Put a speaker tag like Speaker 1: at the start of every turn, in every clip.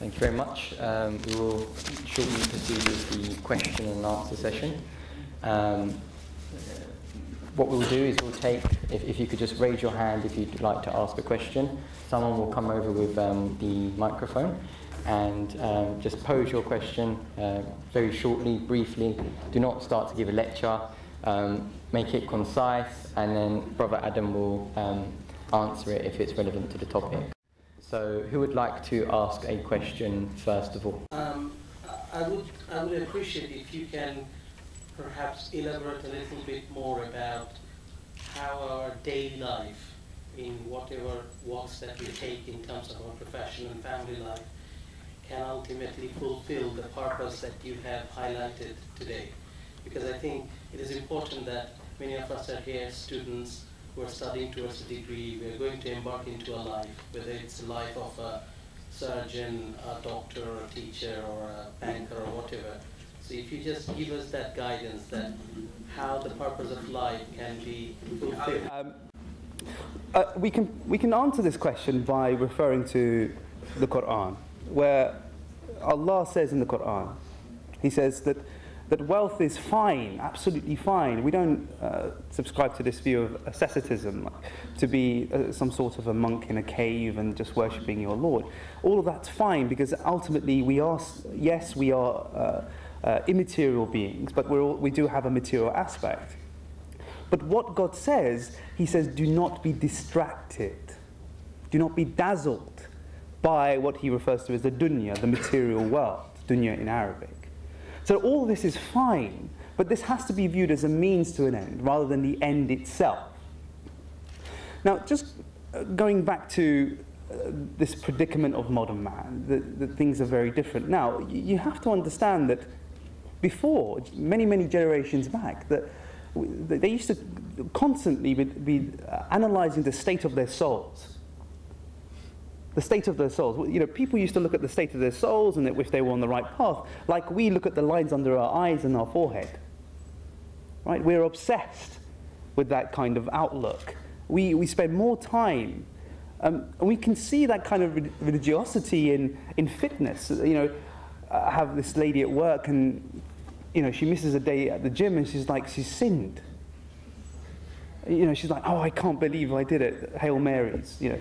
Speaker 1: Thank you very much. We will shortly proceed with the question and answer session. What we'll do is we'll take, if you could just raise your hand if you'd like to ask a question. Someone will come over with the microphone and just pose your question very shortly, briefly. Do not start to give a lecture. Make it concise, and then Brother Adam will answer it if it's relevant to the topic. So, who would like to ask a question first of all?
Speaker 2: I would appreciate if you can perhaps elaborate a little bit more about how our daily life, in whatever walks that we take in terms of our professional and family life, can ultimately fulfill the purpose that you have highlighted today. Because I think it is important that many of us are here, students who are studying towards a degree. We are going to embark into a life, whether it's a life of a surgeon, a doctor, or a teacher, or a banker, or whatever. So if you just give us that guidance, that how the purpose of life can be fulfilled.
Speaker 3: We can answer this question by referring to the Quran, where Allah says in the Quran, He says that wealth is fine, absolutely fine. We don't subscribe to this view of asceticism, to be some sort of a monk in a cave and just worshipping your Lord. All of that's fine, because ultimately we are immaterial beings, but we do have a material aspect. But what God says, He says, do not be distracted. Do not be dazzled by what He refers to as the dunya, the material world, dunya in Arabic. So all this is fine, but this has to be viewed as a means to an end, rather than the end itself. Now, just going back to this predicament of modern man, that things are very different. Now, you have to understand that before, many generations back, that they used to constantly be analysing the state of their souls. The state of their souls. You know, people used to look at the state of their souls and if they were on the right path, like we look at the lines under our eyes and our forehead. Right? We're obsessed with that kind of outlook. We spend more time, and we can see that kind of religiosity in fitness. You know, I have this lady at work, and you know, she misses a day at the gym, and she's like, she's sinned. You know, she's like, oh, I can't believe I did it. Hail Marys, you know.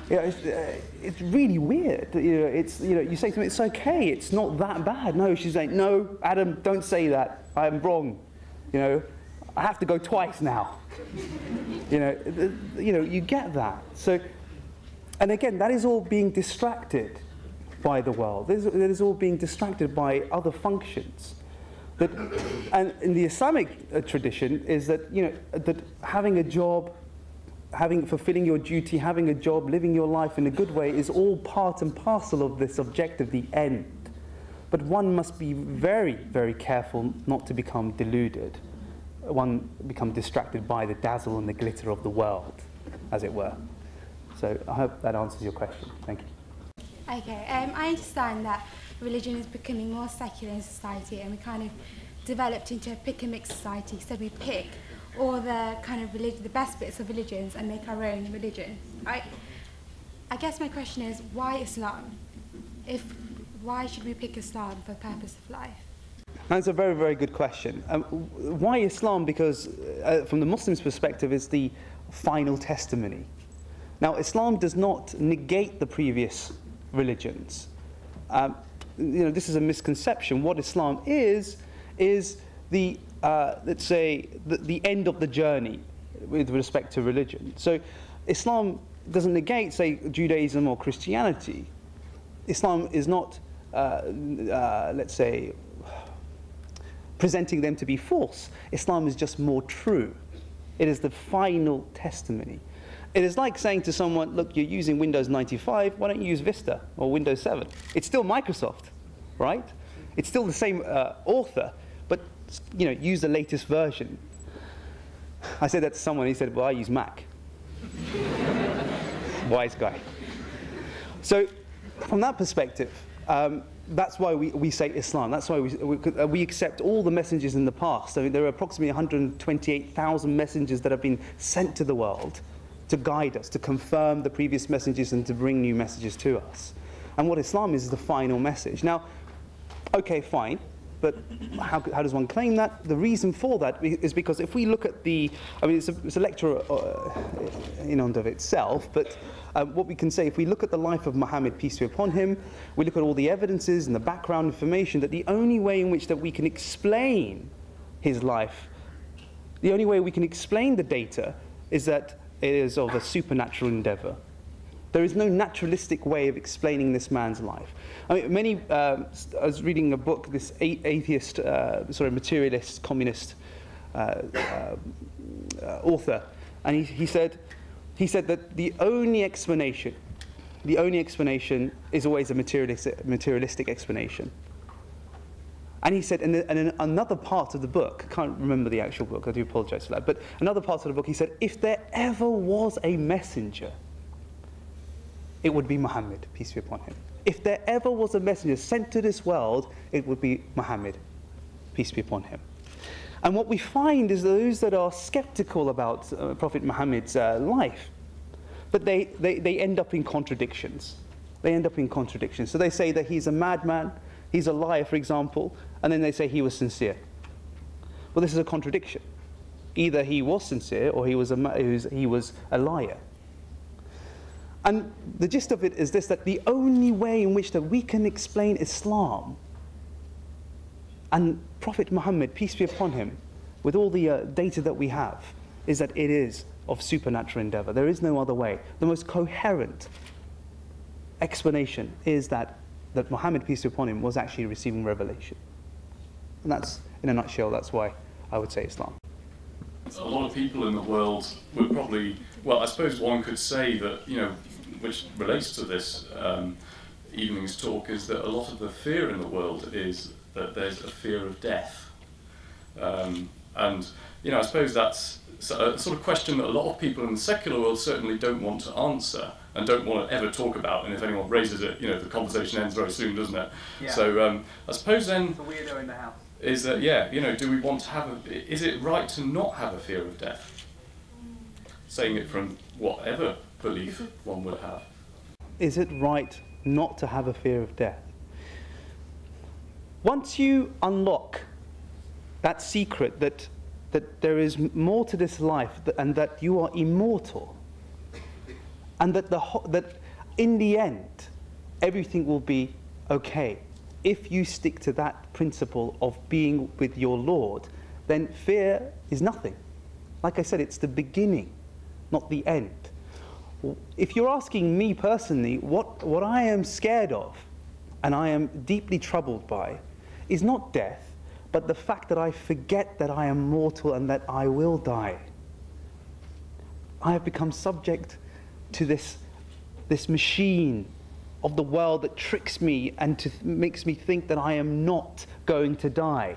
Speaker 3: Yeah, it's really weird. You know, you say to me, it's okay, it's not that bad. No, she's like, no, Adam, don't say that. I'm wrong. You know, I have to go twice now. You know, you get that. So, and again, that is all being distracted by the world. That is all being distracted by other functions. And in the Islamic tradition is that, you know, that having a job, fulfilling your duty, having a job, living your life in a good way is all part and parcel of this objective, the end. But one must be very, very careful not to become deluded. One become distracted by the dazzle and the glitter of the world, as it were. So I hope that answers your question. Thank you.
Speaker 4: Okay, I understand that religion is becoming more secular in society, and we kind of developed into a pick-and-mix society, so we pick all the kind of the best bits of religions and make our own religion. I guess my question is, why Islam? Why should we pick Islam for the purpose of life?
Speaker 3: That's a very, very good question. Why Islam? Because from the Muslim's perspective, it's the final testimony. Now, Islam does not negate the previous religions. You know, this is a misconception. What Islam is the let's say, the end of the journey with respect to religion. So Islam doesn't negate, say, Judaism or Christianity. Islam is not, let's say, presenting them to be false. Islam is just more true. It is the final testimony. It is like saying to someone, look, you're using Windows 95, why don't you use Vista or Windows 7? It's still Microsoft, right? It's still the same author, but you know, use the latest version. I said that to someone, he said, well, I use Mac. Wise guy. So from that perspective, that's why we say Islam. That's why we accept all the messages in the past. So there are approximately 128,000 messengers that have been sent to the world to guide us, to confirm the previous messages and to bring new messages to us. And what Islam is the final message. Now, okay, fine, but how does one claim that? The reason for that is because if we look at the, I mean, it's a lecture in and of itself, but what we can say, if we look at the life of Muhammad, peace be upon him, we look at all the evidences and the background information, that the only way in which that we can explain his life, the only way we can explain the data is that it is of a supernatural endeavor. There is no naturalistic way of explaining this man's life. I mean, I was reading a book, this atheist, materialist, communist author, and he said that the only explanation is always a materialistic explanation. And he said, and in another part of the book, I can't remember the actual book, I do apologize for that, but another part of the book, he said, if there ever was a messenger, it would be Muhammad, peace be upon him. If there ever was a messenger sent to this world, it would be Muhammad, peace be upon him. And what we find is those that are skeptical about Prophet Muhammad's life, but they end up in contradictions. They end up in contradictions. So they say that he's a madman, he's a liar, for example, and then they say he was sincere. Well, this is a contradiction. Either he was sincere or he was a liar. And the gist of it is this, that the only way in which that we can explain Islam and Prophet Muhammad, peace be upon him, with all the data that we have, is that it is of supernatural endeavor. There is no other way. The most coherent explanation is that Muhammad, peace be upon him, was actually receiving revelation. And that's, in a nutshell, that's why I would say Islam.
Speaker 5: A lot of people in the world would probably, well, I suppose one could say that, you know, which relates to this evening's talk, is that a lot of the fear in the world is that there's a fear of death. And, you know, I suppose that's a sort of question that a lot of people in the secular world certainly don't want to answer and don't want to ever talk about. And if anyone raises it, you know, the conversation ends very soon, doesn't it? Yeah. So I suppose then...
Speaker 3: It's a weirdo in the house.
Speaker 5: Is that, yeah, you know, do we want to have is it right to not have a fear of death? Saying it from whatever belief one would have.
Speaker 3: Is it right not to have a fear of death? Once you unlock that secret that there is more to this life and that you are immortal, and that in the end everything will be okay, if you stick to that principle of being with your Lord, then fear is nothing. Like I said, it's the beginning, not the end. If you're asking me personally, what I am scared of, and I am deeply troubled by, is not death, but the fact that I forget that I am mortal and that I will die. I have become subject to this machine of the world that tricks me and makes me think that I am not going to die.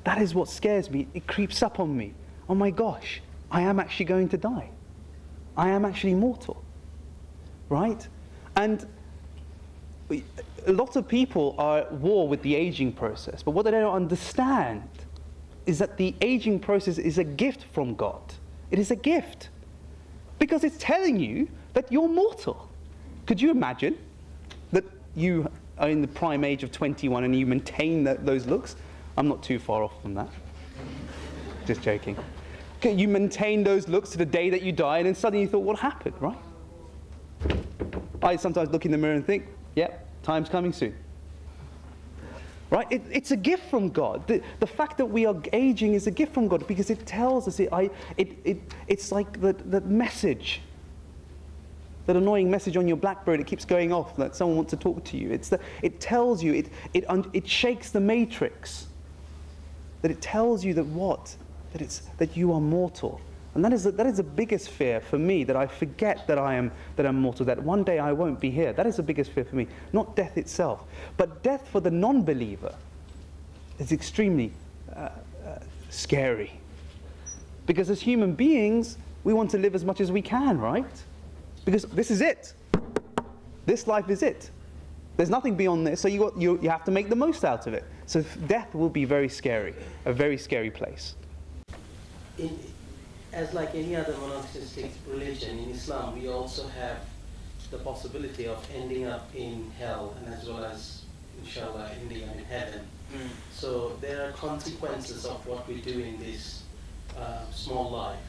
Speaker 3: That is what scares me. It creeps up on me. Oh my gosh, I am actually going to die. I am actually mortal, right? And a lot of people are at war with the aging process, but what they don't understand is that the aging process is a gift from God. It is a gift, because it's telling you that you're mortal. Could you imagine that you are in the prime age of 21 and you maintain those looks? I'm not too far off from that. Just joking. You maintain those looks to the day that you die, and then suddenly you thought, what happened, right? I sometimes look in the mirror and think, yep, time's coming soon. Right? It's a gift from God. The fact that we are aging is a gift from God, because it tells us, it's like the message, that annoying message on your BlackBerry that keeps going off that someone wants to talk to you. It tells you, it shakes the matrix, that it tells you that you are mortal. And that is the biggest fear for me, that I forget that I'm mortal, that one day I won't be here. That is the biggest fear for me, not death itself. But death for the non-believer is extremely scary. Because as human beings, we want to live as much as we can, right? Because this is it. This life is it. There's nothing beyond this, so you have to make the most out of it. So death will be very scary, a very scary place.
Speaker 2: As like any other monotheistic religion, in Islam we also have the possibility of ending up in hell and as well as, inshallah, ending up in heaven. So there are consequences of what we do in this small life,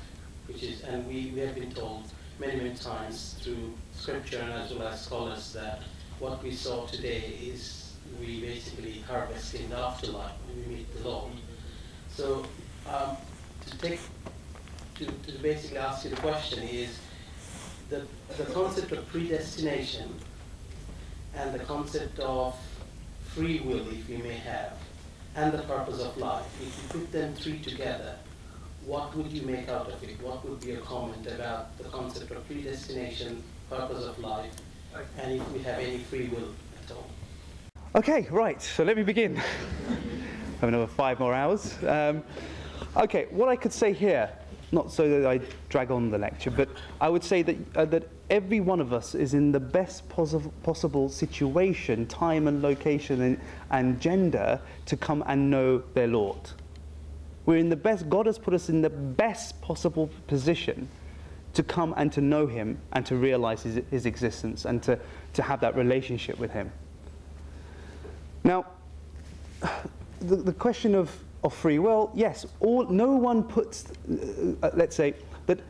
Speaker 2: which is, and we have been told many, many times through scripture and as well as scholars that what we saw today is we basically harvest in the afterlife when we meet the Lord. So to basically ask you the question is, the concept of predestination and the concept of free will, if you may have, and the purpose of life, if you put them three together, what would you make out of it? What would be your comment about the concept of predestination, purpose of life, and if we have any free will at all?
Speaker 3: Okay, right, so let me begin. I have another 5 more hours. Okay, what I could say here, not so that I drag on the lecture, but I would say that, that every one of us is in the best possible situation, time and location and gender to come and know their Lord. We're in the best, God has put us in the best possible position to come and to know Him and to realize His existence and to have that relationship with Him. Now, the question of free will, yes, no one puts, let's say, that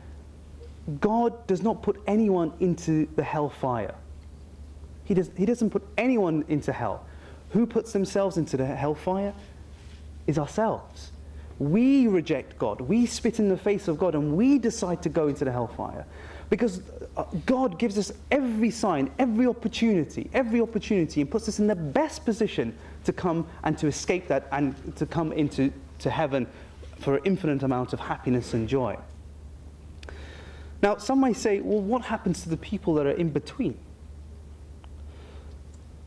Speaker 3: God does not put anyone into the hellfire. He doesn't put anyone into hell. Who puts themselves into the hellfire is ourselves. We reject God, we spit in the face of God, and we decide to go into the hellfire. Because God gives us every sign, every opportunity, and puts us in the best position to come and to escape that and to come into heaven for an infinite amount of happiness and joy. Now, some may say, well, what happens to the people that are in between?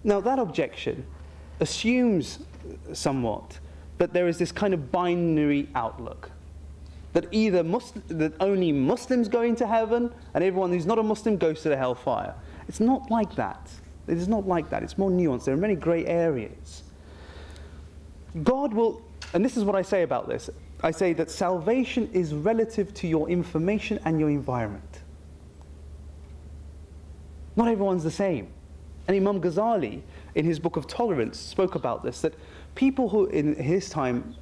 Speaker 3: Now, that objection assumes somewhat that there is this kind of binary outlook. That either that only Muslims go into heaven and everyone who's not a Muslim goes to the hellfire. It's not like that. It is not like that. It's more nuanced. There are many grey areas. God will, and this is what I say about this, I say that salvation is relative to your information and your environment. Not everyone's the same. And Imam Ghazali, in his book of Tolerance, spoke about this, that people who, in his time,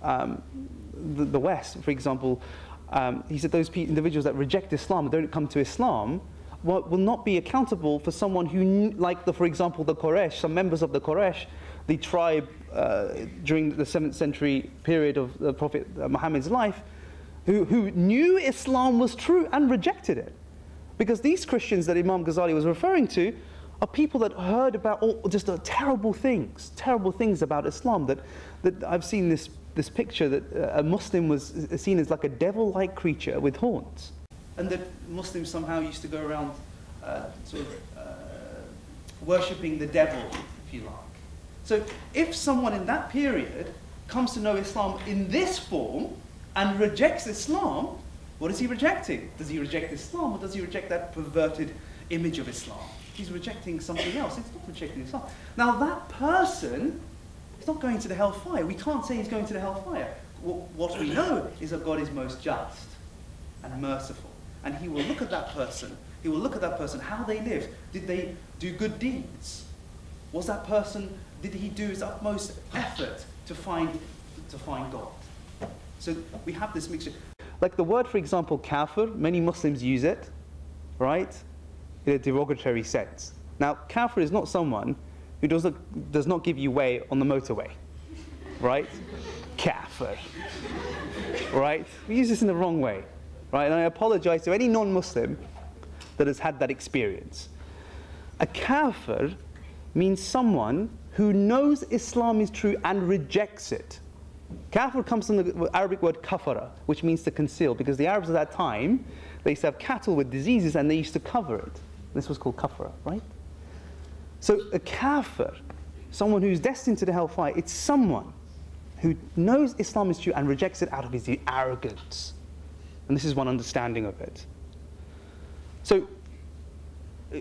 Speaker 3: the West, for example, he said those individuals that reject Islam, don't come to Islam, will not be accountable for someone who, like, for example, the Quraysh, some members of the Quraysh, the tribe during the 7th century period of the Prophet Muhammad's life, who knew Islam was true and rejected it. Because these Christians that Imam Ghazali was referring to are people that heard about just terrible things about Islam. That I've seen this picture that a Muslim was seen as like a devil-like creature with horns. And that Muslims somehow used to go around worshipping the devil, if you like. So if someone in that period comes to know Islam in this form and rejects Islam, what is he rejecting? Does he reject Islam, or does he reject that perverted image of Islam? He's rejecting something else. He's not rejecting Islam. Now that person is not going to the hellfire. We can't say he's going to the hellfire. What we know is that God is most just and merciful. And He will look at that person. He will look at that person, how they lived. Did they do good deeds? Was that person, did he do his utmost effort to find God? So we have this mixture. Like the word, for example, kafir, many Muslims use it, right, in a derogatory sense. Now, kafir is not someone who does not give you way on the motorway, right? Kafir, right? We use this in the wrong way, right? And I apologize to any non-Muslim that has had that experience. A kafir means someone who knows Islam is true and rejects it. Kafir comes from the Arabic word kafara, which means to conceal, because the Arabs at that time, they used to have cattle with diseases and they used to cover it. This was called kafara, right? So a kafir, someone who's destined to the hellfire, it's someone who knows Islam is true and rejects it out of his arrogance. And this is one understanding of it. So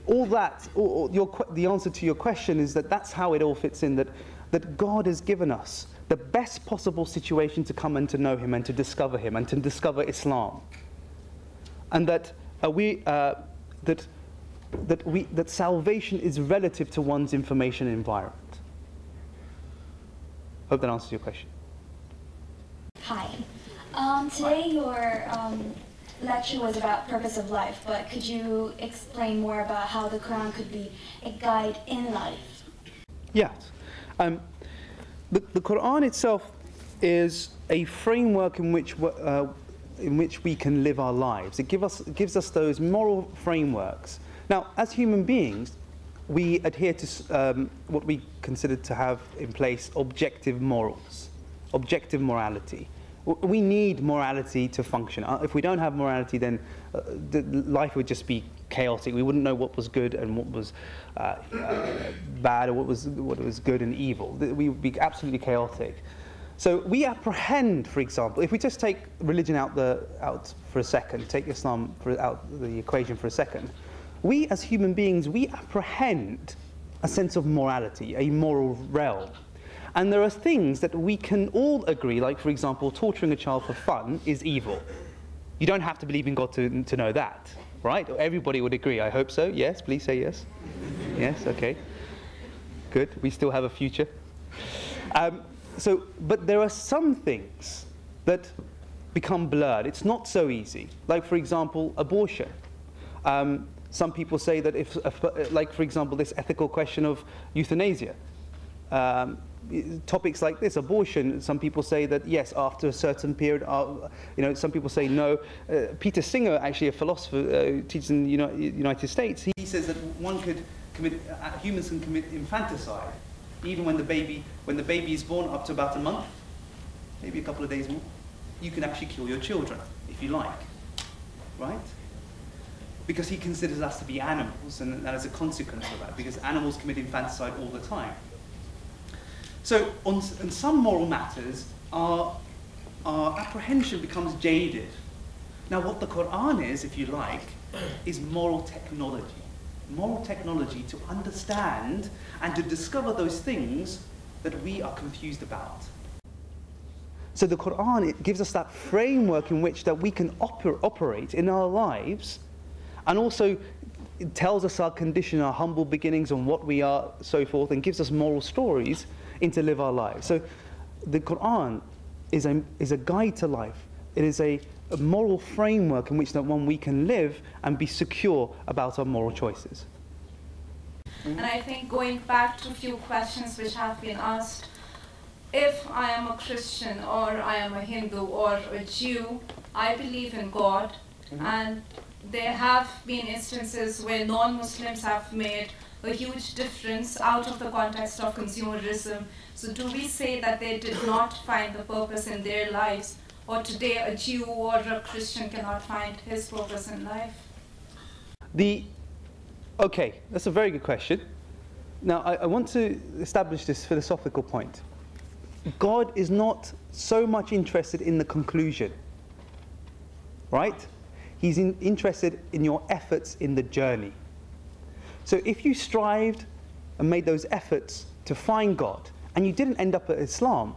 Speaker 3: all that, the answer to your question is that that's how it all fits in, that God has given us the best possible situation to come and to know Him and to discover Him and to discover Islam. And that that salvation is relative to one's information environment. Hope that answers your question.
Speaker 6: Hi. Today your lecture was about purpose of life, but could you explain more about how the Quran could be a guide in life?
Speaker 3: Yes. The Quran itself is a framework in which we can live our lives. It gives us those moral frameworks. Now, as human beings, we adhere to what we consider to have in place objective morals, objective morality. We need morality to function. If we don't have morality, then life would just be chaotic. We wouldn't know what was good and what was bad, or what was good and evil. We would be absolutely chaotic. So we apprehend, for example, if we just take religion out for a second, take Islam out the equation for a second, we as human beings, we apprehend a sense of morality, a moral realm. And there are things that we can all agree, like, for example, torturing a child for fun is evil. You don't have to believe in God to know that, right? Everybody would agree. I hope so. Yes, please say yes. Yes, okay. Good. We still have a future. But there are some things that become blurred. It's not so easy. Like, for example, abortion. Some people say that like, for example, this ethical question of euthanasia. Topics like this, abortion, some people say that yes, after a certain period, some people say no. Peter Singer, actually a philosopher, teaches in the United States, he says that humans can commit infanticide, even when the baby is born up to about a month, maybe a couple of days more. You can actually kill your children, if you like, right? Because he considers us to be animals, and that is a consequence of that, because animals commit infanticide all the time. So on some moral matters, our apprehension becomes jaded. Now what the Quran is, if you like, is moral technology. Moral technology to understand and to discover those things that we are confused about. So the Quran, it gives us that framework in which that we can operate in our lives, and also it tells us our condition, our humble beginnings, and what we are, so forth, and gives us moral stories to live our lives. So the Quran is a guide to life. It is a moral framework in which we can live and be secure about our moral choices.
Speaker 7: And I think going back to a few questions which have been asked, if I am a Christian or I am a Hindu or a Jew, I believe in God, and there have been instances where non-Muslims have made a huge difference out of the context of consumerism. So do we say that they did not find the purpose in their lives, or today a Jew or a Christian cannot find his purpose in life?
Speaker 3: Okay, that's a very good question. Now I want to establish this philosophical point. God is not so much interested in the conclusion, right? He's interested in your efforts in the journey. So if you strived and made those efforts to find God, and you didn't end up at Islam,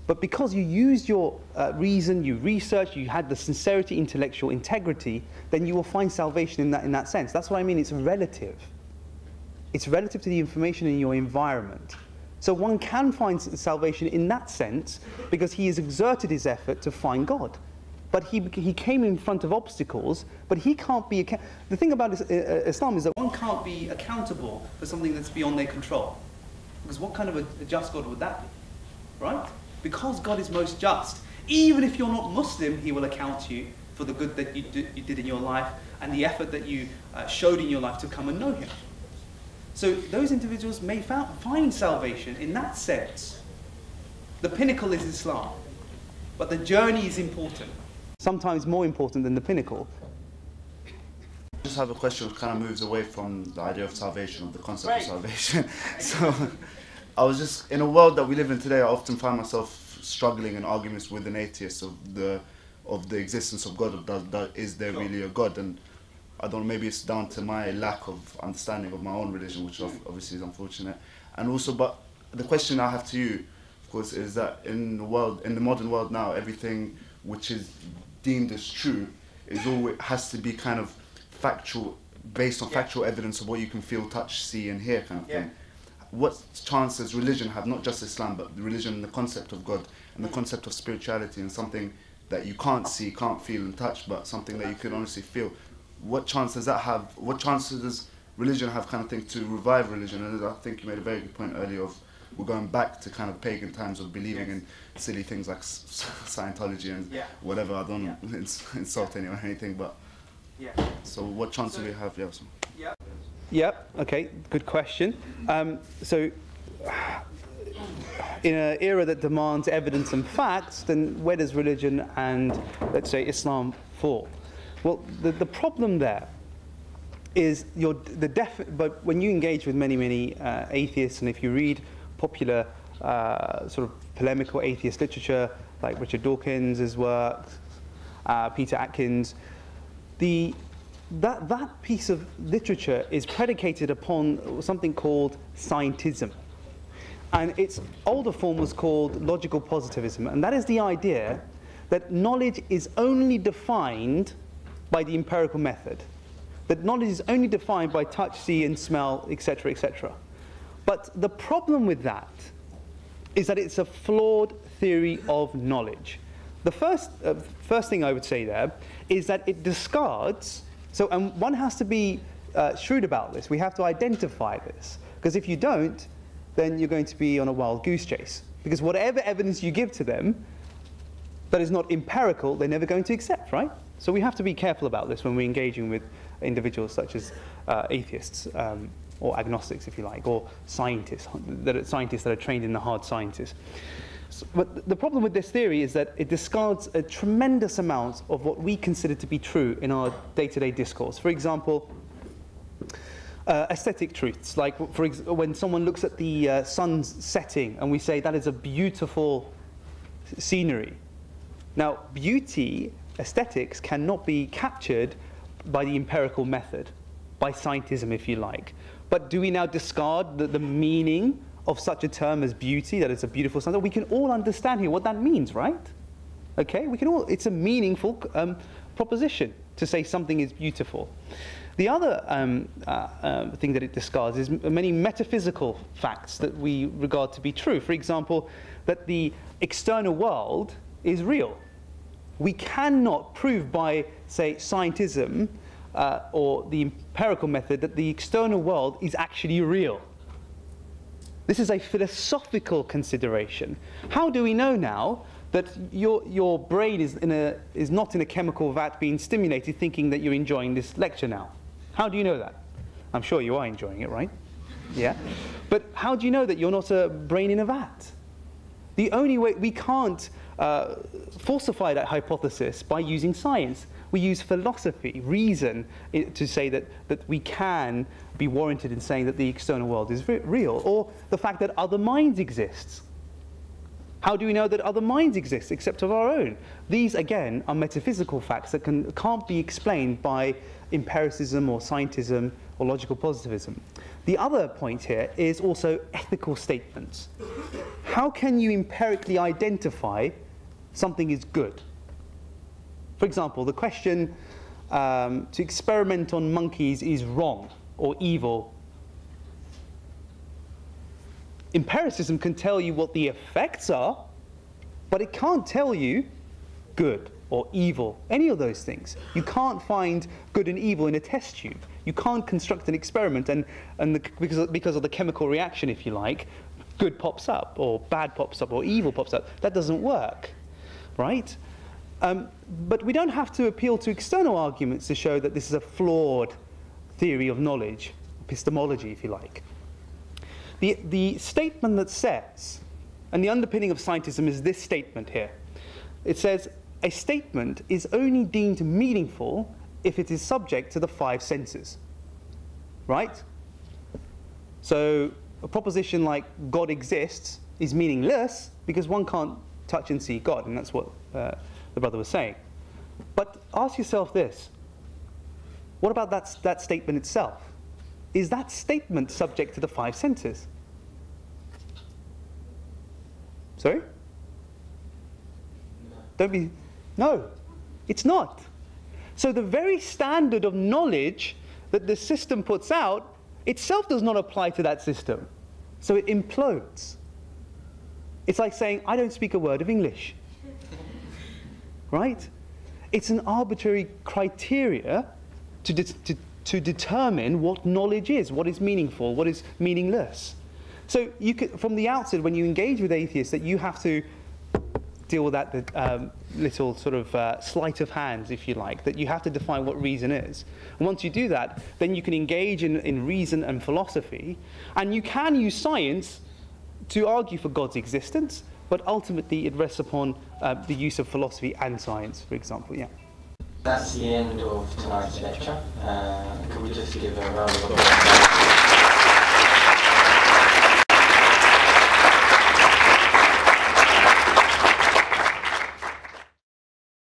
Speaker 3: but because you used your reason, you researched, you had the sincerity, intellectual integrity, then you will find salvation in that sense. That's what I mean, it's relative. It's relative to the information in your environment. So one can find salvation in that sense because he has exerted his effort to find God. But he came in front of obstacles, but he can't be... The thing about Islam is that one can't be accountable for something that's beyond their control. Because what kind of a just God would that be? Right? Because God is most just, even if you're not Muslim, he will account to you for the good that you did in your life and the effort that you showed in your life to come and know him. So those individuals may find salvation in that sense. The pinnacle is Islam, but the journey is important. Sometimes more important than the pinnacle.
Speaker 8: I just have a question which kind of moves away from the idea of salvation, or the concept of salvation. So I was just, in a world that we live in today, I often find myself struggling in arguments with an atheist of the existence of God. Is there really a God? And I don't know, maybe it's down to my lack of understanding of my own religion, which obviously is unfortunate. And also, but the question I have to you, of course, is that in the modern world now, everything which is deemed as true has to be kind of factual, based on factual evidence of what you can feel, touch, see, and hear, kind of thing. What chance does religion have, not just Islam, but the religion and the concept of God and the concept of spirituality and something that you can't see, can't feel and touch, but something that you can honestly feel? What chance does that have? What chances does religion have, kind of thing, to revive religion? And I think you made a very good point earlier of we're going back to kind of pagan times of believing in silly things like Scientology and whatever. I don't insult anyone or anything, but so what chance do we have?
Speaker 3: Yep, okay, good question. So, in an era that demands evidence and facts, then where does religion and, let's say, Islam fall? Well, the problem there is but when you engage with many atheists, and if you read popular sort of polemical atheist literature, like Richard Dawkins' work, Peter Atkins, that piece of literature is predicated upon something called scientism. And its older form was called logical positivism. And that is the idea that knowledge is only defined by the empirical method. That knowledge is only defined by touch, see, and smell, etc., etc. But the problem with that is that it's a flawed theory of knowledge. The first thing I would say there is that it discards. So, and one has to be shrewd about this. We have to identify this. Because if you don't, then you're going to be on a wild goose chase. Because whatever evidence you give to them that is not empirical, they're never going to accept, right? So we have to be careful about this when we're engaging with individuals such as atheists, or agnostics, if you like, or scientists that are trained in the hard sciences. But the problem with this theory is that it discards a tremendous amount of what we consider to be true in our day-to-day discourse. For example, aesthetic truths, like when someone looks at the sun's setting and we say that is a beautiful scenery. Now, beauty, aesthetics, cannot be captured by the empirical method, by scientism, if you like. But do we now discard the meaning of such a term as beauty, that it's a beautiful sunset? We can all understand here what that means, right? Okay, we can all, it's a meaningful proposition to say something is beautiful. The other thing that it discards is many metaphysical facts that we regard to be true. For example, that the external world is real. We cannot prove by, say, scientism or the empirical method that the external world is actually real. This is a philosophical consideration. How do we know now that your brain is not in a chemical vat being stimulated thinking that you're enjoying this lecture now? How do you know that? I'm sure you are enjoying it, right? Yeah. But how do you know that you're not a brain in a vat? The only way, we can't falsify that hypothesis by using science. We use philosophy, reason, to say that we can be warranted in saying that the external world is real, or the fact that other minds exist. How do we know that other minds exist except of our own? These, again, are metaphysical facts that can't be explained by empiricism or scientism or logical positivism. The other point here is also ethical statements. How can you empirically identify something is good? For example, the question to experiment on monkeys is wrong or evil. Empiricism can tell you what the effects are, but it can't tell you good or evil, any of those things. You can't find good and evil in a test tube. You can't construct an experiment because of the chemical reaction, if you like, good pops up or bad pops up or evil pops up. That doesn't work, right? But we don't have to appeal to external arguments to show that this is a flawed theory of knowledge, epistemology, if you like. The statement that says, and the underpinning of scientism is this statement here. It says, a statement is only deemed meaningful if it is subject to the 5 senses, right? So a proposition like God exists is meaningless because one can't touch and see God, and that's what the brother was saying. But ask yourself this, what about that statement itself? Is that statement subject to the 5 senses? Sorry? No, it's not. So the very standard of knowledge that the system puts out itself does not apply to that system. So it implodes. It's like saying, I don't speak a word of English. Right? It's an arbitrary criteria to determine what knowledge is, what is meaningful, what is meaningless. So you could, from the outset, when you engage with atheists, that you have to deal with that little sort of sleight of hand, if you like, that you have to define what reason is. And once you do that, then you can engage in reason and philosophy, and you can use science to argue for God's existence, but ultimately it rests upon the use of philosophy and science, for example. Yeah.
Speaker 1: That's the end of tonight's lecture. Could we just give a round of applause?